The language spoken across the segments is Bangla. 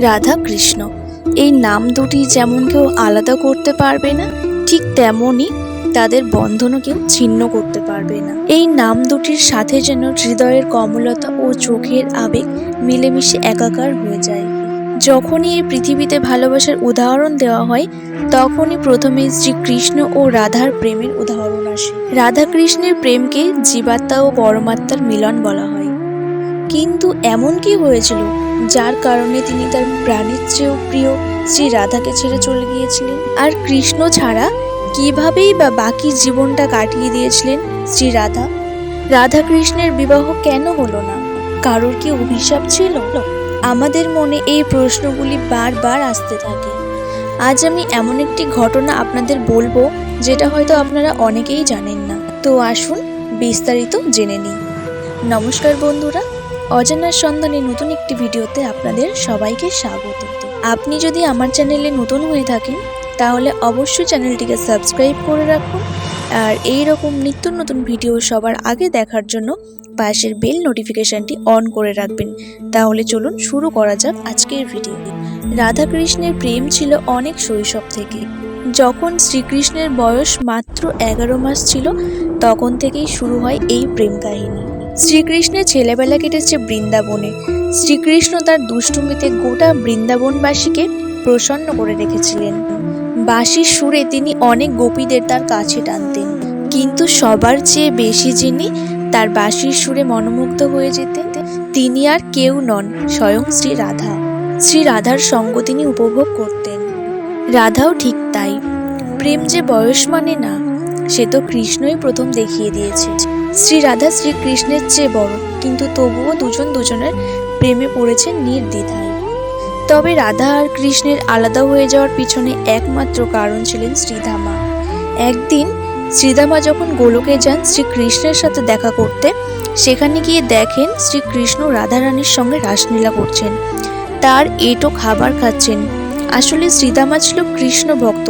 রাধা কৃষ্ণ এই নাম দুটি যেমন কেউ আলাদা করতে পারবে না, ঠিক তেমনই তাদের বন্ধনও কেউ ছিন্ন করতে পারবে না। এই নাম দুটির সাথে যেন হৃদয়ের কমলতা ও চোখের আবেগ মিলেমিশে একাকার হয়ে যায়। যখনই এই পৃথিবীতে ভালোবাসার উদাহরণ দেওয়া হয়, তখনই প্রথমে শ্রীকৃষ্ণ ও রাধার প্রেমের উদাহরণ আসে। রাধা কৃষ্ণের প্রেমকে জীবাত্মা ও পরমাত্মার মিলন বলা হয়। কিন্তু এমন কি হয়েছিল যার কারণে তিনি তার প্রাণের চেয়েও প্রিয় শ্রী রাধাকে ছেড়ে চলে গিয়েছিলেন? আর কৃষ্ণ ছাড়া কিভাবেই বা বাকি জীবনটা কাটিয়ে দিয়েছিলেন শ্রী রাধা? রাধা কৃষ্ণের বিবাহ কেন হলো না? কারোর কি অভিশাপ ছিল? আমাদের মনে এই প্রশ্নগুলি বারবার আসতে থাকে। আজ আমি এমন একটি ঘটনা আপনাদের বলবো যেটা হয়তো আপনারা অনেকেই জানেন না। তো আসুন বিস্তারিত জেনে নিই। নমস্কার বন্ধুরা, অজানার সন্ধানে নতুন একটি ভিডিওতে আপনাদের সবাইকে স্বাগত। আপনি যদি আমার চ্যানেলে নতুন হয়ে থাকেন তাহলে অবশ্যই চ্যানেলটিকে সাবস্ক্রাইব করে রাখুন, আর এই রকম নিত্য নতুন ভিডিও সবার আগে দেখার জন্য পাশের বেল নোটিফিকেশনটি অন করে রাখবেন। তাহলে চলুন শুরু করা যাক আজকের ভিডিও। রাধা কৃষ্ণের প্রেম ছিল অনেক শৈশব থেকে। যখন শ্রীকৃষ্ণের বয়স মাত্র 11 মাস ছিল, তখন থেকেই শুরু হয় এই প্রেম কাহিনী। শ্রীকৃষ্ণের ছেলেবেলা কেটেছে বৃন্দাবনে। শ্রীকৃষ্ণ তার দুষ্টুমিতে গোটা বৃন্দাবনবাসীকে প্রসন্ন করে রেখেছিলেন। বাঁশির সুরে তিনি অনেক গোপীদের তার কাছে টানতেন, কিন্তু সবার চেয়ে বেশি যিনি তার বাঁশির সুরে মনোমুগ্ধ হয়ে যেতেন তিনি আর কেউ নন, স্বয়ং শ্রী রাধা। শ্রী রাধার সঙ্গ তিনি উপভোগ করতেন। রাধাও ঠিক তাই। প্রেম যে বয়স মানে না, সে তো কৃষ্ণই প্রথম দেখিয়ে দিয়েছে। শ্রী রাধা শ্রীকৃষ্ণের চেয়ে বড়, কিন্তু তবুও দুজন দুজনের প্রেমে পড়েছেন নির্দ্বিধায়। তবে রাধা আর কৃষ্ণের আলাদা হয়ে যাওয়ার পিছনে একমাত্র কারণ ছিলেন শ্রীধামা। একদিন শ্রীধামা যখন গোলকে যান শ্রীকৃষ্ণের সাথে দেখা করতে, সেখানে গিয়ে দেখেন শ্রীকৃষ্ণ রাধারানীর সঙ্গে রাসলীলা করছেন, তার এঁটো খাবার খাচ্ছেন। আসলে শ্রীধামা ছিল কৃষ্ণ ভক্ত।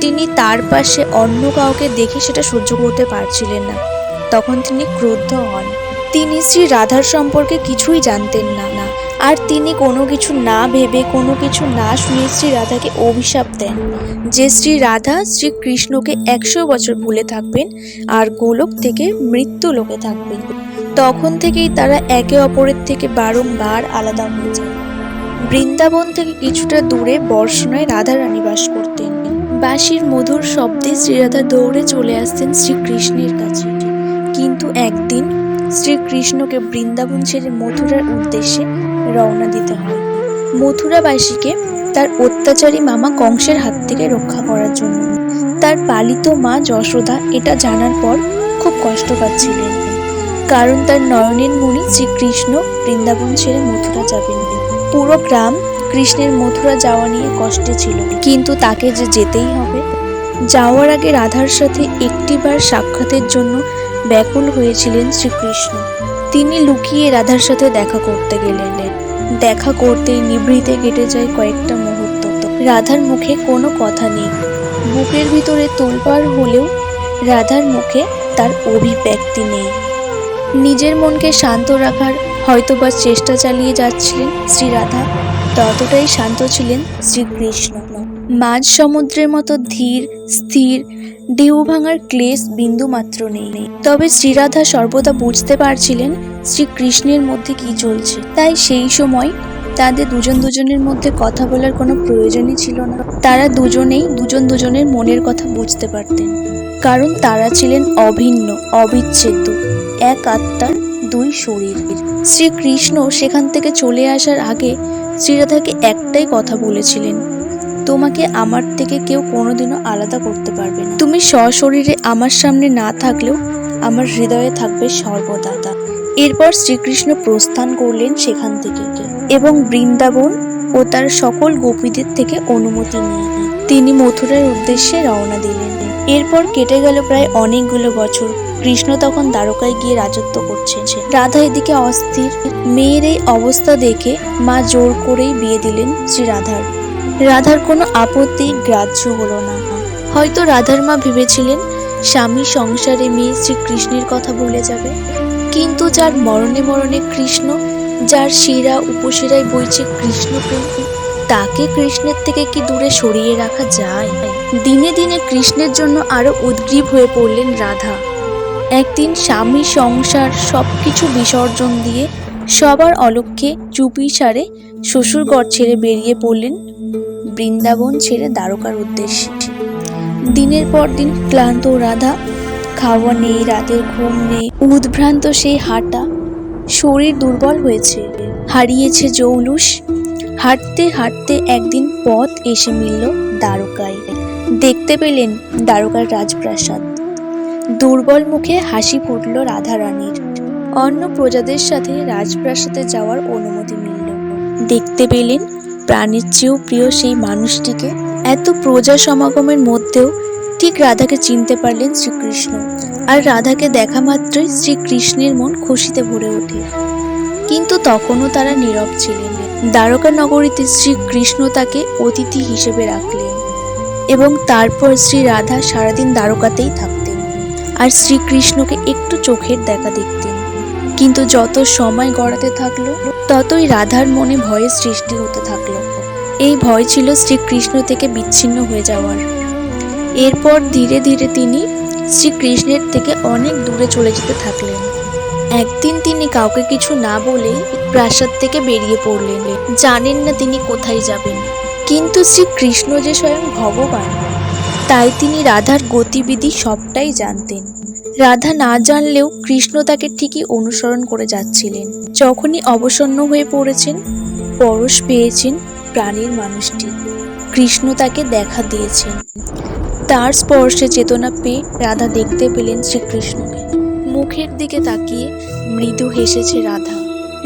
তিনি তার পাশে অন্য কাউকে দেখে সেটা সহ্য করতে পারছিলেন না। তখন তিনি ক্রুদ্ধ হন। তিনি শ্রী রাধার সম্পর্কে কিছুই জানতেন না, আর তিনি কোনো কিছু না ভেবে, কোনো কিছু না শুনে শ্রী রাধাকে অভিশাপ দেন যে শ্রী রাধা শ্রীকৃষ্ণকে 100 বছর ভুলে থাকবেন আর গোলক থেকে মৃত্যু লোকে থাকবেন। তখন থেকেই তারা একে অপরের থেকে বারংবার আলাদা হয়ে যায়। বৃন্দাবন থেকে কিছুটা দূরে বর্ষণায় রাধারানী বাস করতেন। বাঁশির মধুর শব্দে শ্রীরাধা দৌড়ে চলে আসতেন শ্রীকৃষ্ণের কাছে। কিন্তু একদিন শ্রীকৃষ্ণকে বৃন্দাবন ছেড়ে মথুরার উদ্দেশ্যে রওনা দিতে হয়, মথুরাবাসীকে তার অত্যাচারী মামা কংসের হাত থেকে রক্ষা করার জন্য। তার পালিত মা যশোদা এটা জানার পর খুব কষ্ট পাচ্ছিলেন, কারণ তার নয়নের মণি শ্রীকৃষ্ণ বৃন্দাবন ছেড়ে মথুরা যাবেন। পুরো গ্রাম কৃষ্ণের মথুরা যাওয়া নিয়ে কষ্টে ছিল, কিন্তু তাকে যে যেতেই হবে। যাওয়ার আগে রাধার সাথে একটিবার সাক্ষাতের জন্য ব্যাকুল হয়েছিলেন শ্রীকৃষ্ণ। তিনি লুকিয়ে রাধার সাথে দেখা করতে গেলেন। দেখা করতেই নিভৃতে কেটে যায় কয়েকটা মুহূর্ত। রাধার মুখে কোনো কথা নেই, বুকের ভিতরে তোলপাড় হলেও রাধার মুখে তার অভিব্যক্তি নেই। নিজের মনকে শান্ত রাখার হয়তোবা চেষ্টা চালিয়ে যাচ্ছিলেন শ্রী রাধা, ততটাই শান্ত ছিলেন শ্রীকৃষ্ণ। মাঝ সমুদ্রের মতো ধীর স্থির, ঢেউ ভাঙার ক্লেশ বিন্দু মাত্র নেই। তবে শ্রীরাধা সর্বদা বুঝতে পারছিলেন শ্রীকৃষ্ণের মধ্যে কি চলছে। তাই সেই সময় তাদের দুজনের মধ্যে কথা বলার কোনো প্রয়োজনই ছিল না। তারা দুজনেই দুজন দুজনের মনের কথা বুঝতে পারতেন, কারণ তারা ছিলেন অভিন্ন, অবিচ্ছেদ্য, এক আত্মার দুই শরীর। শ্রীকৃষ্ণ সেখান থেকে চলে আসার আগে শ্রীরাধাকে একটাই কথা বলেছিলেন, তোমাকে আমার থেকে কেউ কোনোদিনও আলাদা করতে পারবে না। তুমি সশরীরে আমার সামনে না থাকলেও আমার হৃদয়ে থাকবে সর্বদা। এরপর শ্রীকৃষ্ণ প্রস্থান করলেন সেখান থেকে এবং বৃন্দাবন ও তার সকল গোপীদের থেকে অনুমতি নিয়ে তিনি মথুরার উদ্দেশ্যে রওনা দিলেন। এরপর কেটে গেল প্রায় অনেকগুলো বছর। কৃষ্ণ তখন দ্বারকায় গিয়ে রাজত্ব করছে। রাধা এদিকে অস্থির। মেয়ের এই অবস্থা দেখে মা জোর করেই বিয়ে দিলেন শ্রী রাধার। রাধার কোনো আপত্তি গ্রাহ্য হলো না। হয়তো রাধার মা ভেবেছিলেন স্বামী সংসারে মেয়ে শ্রীকৃষ্ণের কথা ভুলে যাবে, কিন্তু যার মরণে মরণে কৃষ্ণ, যার শিরা উপশিরায় বইছে কৃষ্ণ প্রেম, তাকে কৃষ্ণের থেকে কি দূরে সরিয়ে রাখা যায়? দিনে দিনে কৃষ্ণের জন্য আরো উদ্গ্রীব হয়ে পড়লেন রাধা। একদিন স্বামী সংসার সবকিছু বিসর্জন দিয়ে সবার অলক্ষ্যে চুপিসারে শ্বশুরঘর ছেড়ে বেরিয়ে পড়লেন বৃন্দাবন ছেড়ে দ্বারকার উদ্দেশ্যে। দিনের পর দিন ক্লান্ত রাধা, খাওয়া নেই, রাতের ঘুম নেই, উদ্ভ্রান্ত সেই হাঁটা, শরীর দুর্বল হয়েছে, হারিয়েছে জৌলুস। হাঁটতে হাঁটতে একদিন পথ এসে মিলল দ্বারকায়। দেখতে পেলেন দ্বারকার রাজপ্রাসাদ। দুর্বল মুখে হাসি ফুটল রাধা রানীর। অন্য প্রজাদের সাথে রাজপ্রাসাদে যাওয়ার অনুমতি মিলল। দেখতে পেলেন প্রাণের চেয়েও প্রিয় সেই মানুষটিকে। এত প্রজা সমাগমের মধ্যেও ঠিক রাধাকে চিনতে পারলেন শ্রীকৃষ্ণ। আর রাধাকে দেখা মাত্রই শ্রীকৃষ্ণের মন খুশিতে ভরে ওঠে। কিন্তু তখনও তারা নীরব ছিলেন। দ্বারকা নগরীতে শ্রীকৃষ্ণ তাকে অতিথি হিসেবে রাখলেন এবং তারপর শ্রী রাধা সারাদিন দ্বারকাতেই থাকতেন আর শ্রীকৃষ্ণকে একটু চোখের দেখা দেখতেন। কিন্তু যত সময় গড়াতে থাকলো ততই রাধার মনে ভয়ের সৃষ্টি হতে থাকলো। এই ভয় ছিল শ্রীকৃষ্ণ থেকে বিচ্ছিন্ন হয়ে যাওয়ার। এরপর ধীরে ধীরে তিনি শ্রীকৃষ্ণের থেকে অনেক দূরে চলে যেতে থাকলেন। একদিন তিনি কাউকে কিছু না বলেই প্রাসাদ থেকে বেরিয়ে পড়লেন। জানেন না তিনি কোথায় যাবেন, কিন্তু শ্রীকৃষ্ণ যে স্বয়ং ভগবান, তাই তিনি রাধার গতিবিধি সবটাই জানতেন। রাধা না জানলেও কৃষ্ণ তাকে ঠিকই অনুসরণ করে যাচ্ছিলেন। যখনই অবসন্ন হয়ে পড়েছেন, পরশ পেয়েছেন প্রাণীর মানুষটি, কৃষ্ণ তাকে দেখা দিয়েছেন। তার স্পর্শে চেতনা পেয়ে রাধা দেখতে পেলেন শ্রীকৃষ্ণকে। মুখের দিকে তাকিয়ে মৃদু হেসেছে রাধা।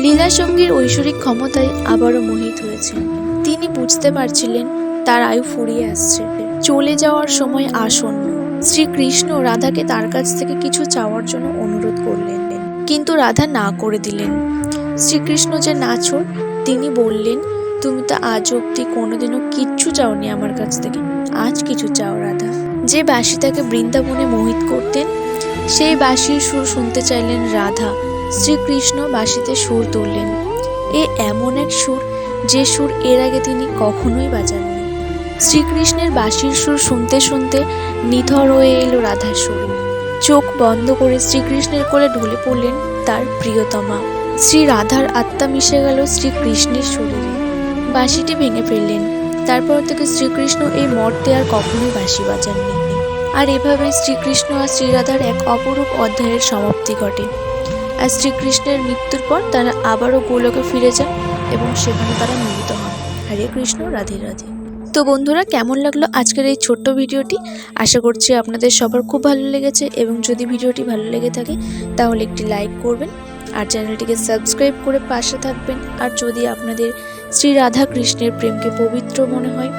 লীলাসঙ্গীর ঐশ্বরিক ক্ষমতায় আবারও মোহিত হয়েছেন। তিনি বুঝতে পারছিলেন তার আয়ু ফুরিয়ে আসছে, চলে যাওয়ার সময় আসন্ন। শ্রীকৃষ্ণ রাধাকে তার কাছ থেকে কিছু চাওয়ার জন্য অনুরোধ করলেন, কিন্তু রাধা না করে দিলেন। শ্রীকৃষ্ণ যে নাছোড়, তিনি বললেন, তুমি তো আজ অব্দি কোনোদিনও কিচ্ছু চাওনি আমার কাছ থেকে, আজ কিছু চাও রাধা। যে বাঁশি তাকে বৃন্দাবনে মোহিত করতেন, সেই বাঁশির সুর শুনতে চাইলেন রাধা। শ্রীকৃষ্ণ বাঁশিতে সুর তুললেন। এ এমন এক সুর, যে সুর এর আগে তিনি কখনোই বাজাননি। শ্রীকৃষ্ণের বাঁশির সুর শুনতে শুনতে নিথর হয়ে এলো রাধার শরীর। চোখ বন্ধ করে শ্রীকৃষ্ণের কোলে ঢলে পড়লেন তার প্রিয়তমা। শ্রী রাধার আত্মা মিশে গেল শ্রীকৃষ্ণের শরীরে। বাঁশিটি ভেঙে ফেললেন। তারপর থেকে শ্রীকৃষ্ণ এই মর্তে আর কখনোই বাঁশি বাজাননি। আর এভাবে শ্রীকৃষ্ণ আর শ্রীরাধার এক অপরূপ অধ্যায়ের সমাপ্তি ঘটে। আর শ্রীকৃষ্ণের মৃত্যুর পর তারা আবারও গোলকে ফিরে যান এবং সেখানে তারা মিলিত হন। হরে কৃষ্ণ, রাধে রাধে। তো বন্ধুরা, কেমন লাগলো আজকের এই ছোট্ট ভিডিওটি? আশা করছি আপনাদের সবার খুব ভালো লেগেছে, এবং যদি ভিডিওটি ভালো লেগে থাকে তাহলে একটি লাইক করবেন আর চ্যানেলটিকে সাবস্ক্রাইব করে পাশে থাকবেন। আর যদি আপনাদের শ্রী রাধা কৃষ্ণের প্রেমকে পবিত্র মনে হয়,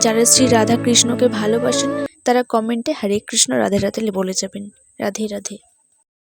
যারা শ্রী রাধা কৃষ্ণকে ভালোবাসেন, তারা কমেন্টে হরে কৃষ্ণ রাধে রাধে বলে যাবেন। রাধে রাধে।